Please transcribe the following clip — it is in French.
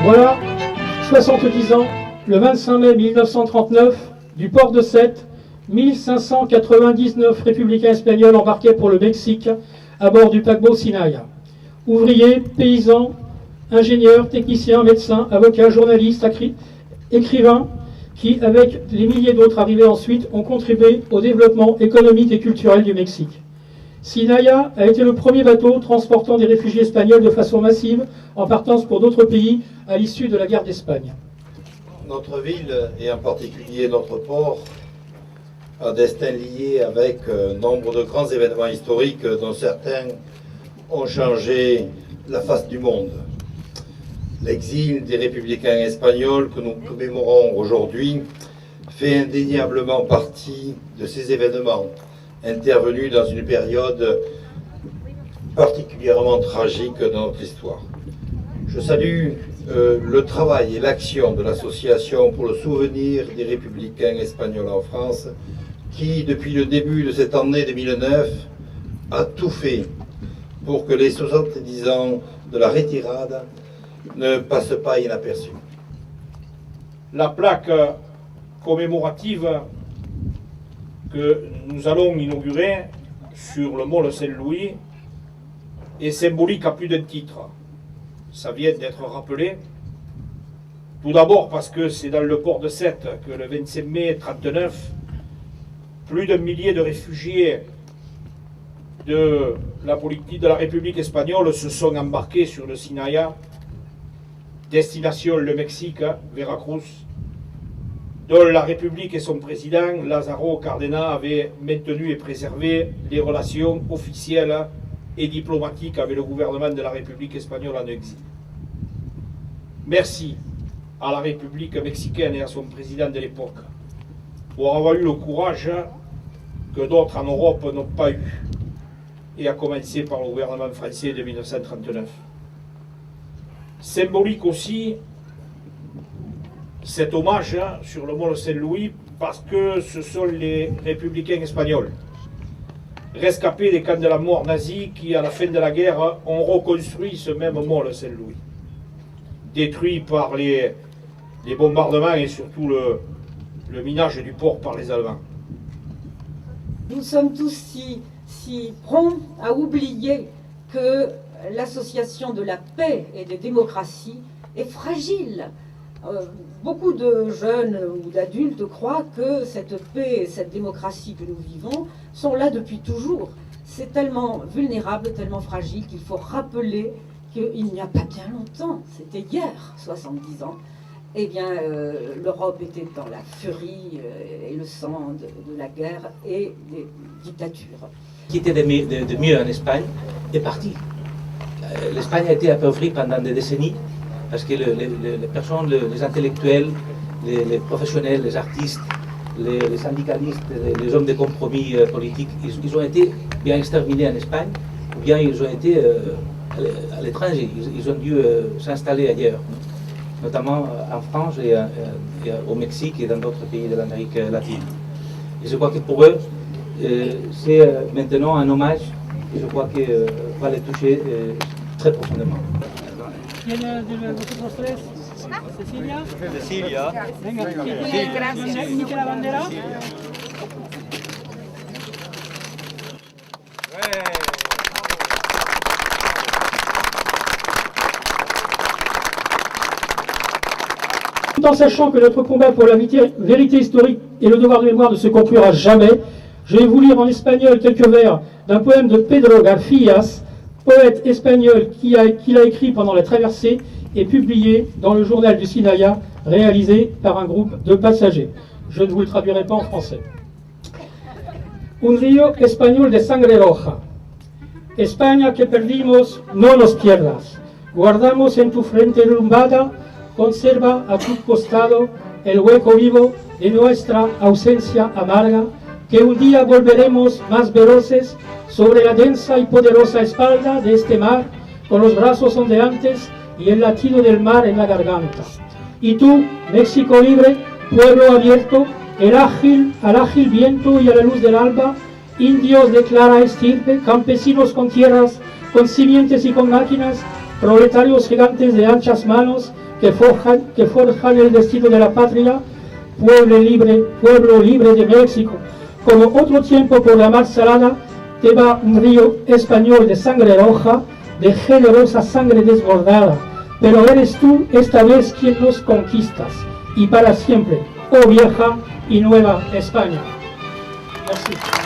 Voilà, 70 ans, le 25 mai 1939, du port de Sète, 1599 républicains espagnols embarqués pour le Mexique à bord du paquebot Sinaï. Ouvriers, paysans, ingénieurs, techniciens, médecins, avocats, journalistes, écrivains, qui, avec les milliers d'autres arrivés ensuite, ont contribué au développement économique et culturel du Mexique. Sinaï a été le premier bateau transportant des réfugiés espagnols de façon massive en partance pour d'autres pays à l'issue de la guerre d'Espagne. Notre ville, et en particulier notre port, a un destin lié avec nombre de grands événements historiques dont certains ont changé la face du monde. L'exil des républicains espagnols que nous commémorons aujourd'hui fait indéniablement partie de ces événements intervenus dans une période particulièrement tragique de notre histoire. Je salue le travail et l'action de l'association pour le souvenir des républicains espagnols en France qui, depuis le début de cette année 2009, a tout fait pour que les 70 ans de la retirade ne passent pas inaperçus. La plaque commémorative que nous allons inaugurer sur le mont Saint-Louis est symbolique à plus d'un titre. Ça vient d'être rappelé. Tout d'abord parce que c'est dans le port de Sète que le 25 mai 1939, plus d'un millier de réfugiés de la politique de la République espagnole se sont embarqués sur le Sinaï, destination le Mexique, Veracruz, dont la République et son président, Lázaro Cárdenas, avaient maintenu et préservé les relations officielles et diplomatiques avec le gouvernement de la République espagnole en exil. Merci à la République mexicaine et à son président de l'époque pour avoir eu le courage que d'autres en Europe n'ont pas eu, et à commencer par le gouvernement français de 1939. Symbolique aussi cet hommage sur le mont Saint-Louis parce que ce sont les républicains espagnols, rescapés des camps de la mort nazis qui, à la fin de la guerre, ont reconstruit ce même mont Saint-Louis, détruit par les bombardements et surtout le minage du port par les Allemands. Nous sommes tous si prompts à oublier que l'association de la paix et des démocraties est fragile. Beaucoup de jeunes ou d'adultes croient que cette paix et cette démocratie que nous vivons sont là depuis toujours. C'est tellement vulnérable, tellement fragile qu'il faut rappeler qu'il n'y a pas bien longtemps, c'était hier, 70 ans, eh bien, l'Europe était dans la furie et le sang de la guerre et des dictatures. Ce qui était de mieux en Espagne est parti. L'Espagne a été appauvrie pendant des décennies parce que les personnes, les intellectuels, les professionnels, les artistes, les syndicalistes, les hommes de compromis politiques, ils ont été bien exterminés en Espagne ou bien ils ont été à l'étranger, ils ont dû s'installer ailleurs, notamment en France et au Mexique et dans d'autres pays de l'Amérique latine. Et je crois que pour eux, c'est maintenant un hommage et je crois qu'il va les toucher très profondément. ¿Quién de vosotros tres? ¿Cecilia? Cecilia. Venga, ¿quién la bandera? Tout en sachant que notre combat pour la vérité historique et le devoir de mémoire ne se conclura jamais, je vais vous lire en espagnol quelques vers d'un poème de Pedro Garfias, poète espagnol qu'il a écrit pendant la traversée et publié dans le journal du Sinaï, réalisé par un groupe de passagers. Je ne vous le traduirai pas en français. Un río español de sangre roja. España que perdimos, no nos pierdas. Guardamos en tu frente rumbada, conserva a tu costado el hueco vivo de nuestra ausencia amarga, que un día volveremos más veloces sobre la densa y poderosa espalda de este mar, con los brazos ondeantes y el latido del mar en la garganta. Y tú, México libre, pueblo abierto, al ágil viento y a la luz del alba, indios de clara estirpe, campesinos con tierras, con simientes y con máquinas, proletarios gigantes de anchas manos, que forjan el destino de la patria, pueblo libre de México. Como otro tiempo por la mar salada, te va un río español de sangre roja, de generosa sangre desbordada. Pero eres tú esta vez quien nos conquistas, y para siempre, oh vieja y nueva España. Merci.